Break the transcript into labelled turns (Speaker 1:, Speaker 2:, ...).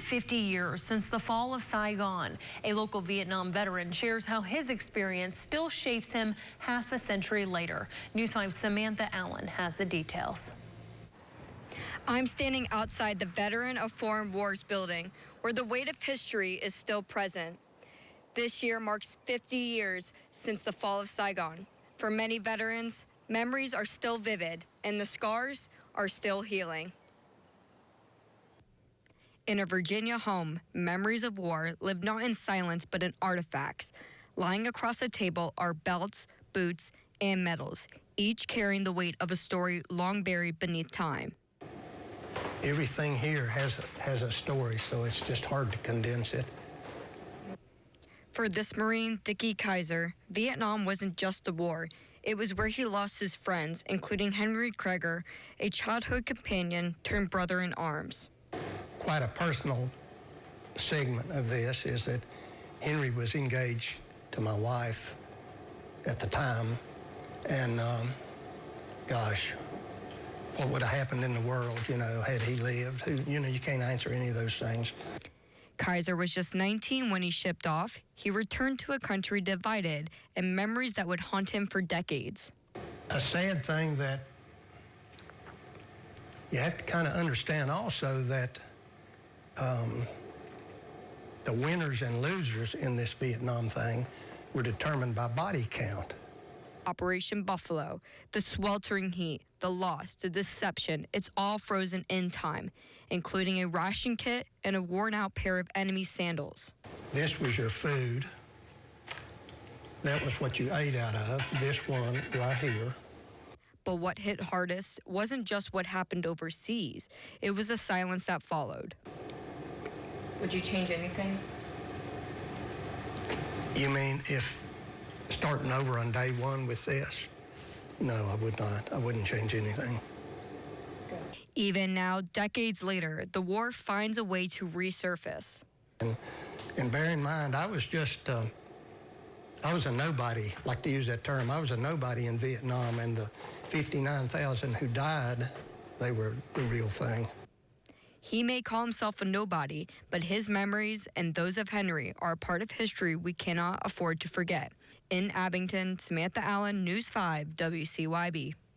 Speaker 1: 50 years since the fall of Saigon. A local Vietnam veteran shares how his experience still shapes him half a century later. News 5's Samantha Allen has the details.
Speaker 2: I'm standing outside the Veteran of Foreign Wars building, where the weight of history is still present. This year marks 50 years since the fall of Saigon. For many veterans, memories are still vivid, and the scars are still healing. In a Virginia home, memories of war live not in silence but in artifacts. Lying across a table are belts, boots, and medals, each carrying the weight of a story long buried beneath time.
Speaker 3: Everything here has a story, so it's just hard to condense it.
Speaker 2: For this Marine, Dickie Kaiser, Vietnam wasn't just a war. It was where he lost his friends, including Henry Kreger, a childhood companion turned brother in arms.
Speaker 3: Quite a personal segment of this is that Henry was engaged to my wife at the time, and gosh, what would have happened in the world, had he lived? You can't answer any of those things.
Speaker 2: Kaiser was just 19 when he shipped off. He returned to a country divided and memories that would haunt him for decades.
Speaker 3: A sad thing that you have to kind of understand also that the winners and losers in this Vietnam thing were determined by body count.
Speaker 2: Operation Buffalo, the sweltering heat, the loss, the deception, it's all frozen in time, including a ration kit and a worn-out pair of enemy sandals.
Speaker 3: This was your food. That was what you ate out of. This one right here.
Speaker 2: But what hit hardest wasn't just what happened overseas. It was the silence that followed. Would you change anything?
Speaker 3: You mean if starting over on day one with this? No, I would not. I wouldn't change anything.
Speaker 2: Even now, decades later, the war finds a way to resurface.
Speaker 3: And bear in mind, I was a nobody, like to use that term. I was a nobody in Vietnam, and the 59,000 who died, they were the real thing.
Speaker 2: He may call himself a nobody, but his memories and those of Henry are a part of history we cannot afford to forget. In Abington, Samantha Allen, News 5, WCYB.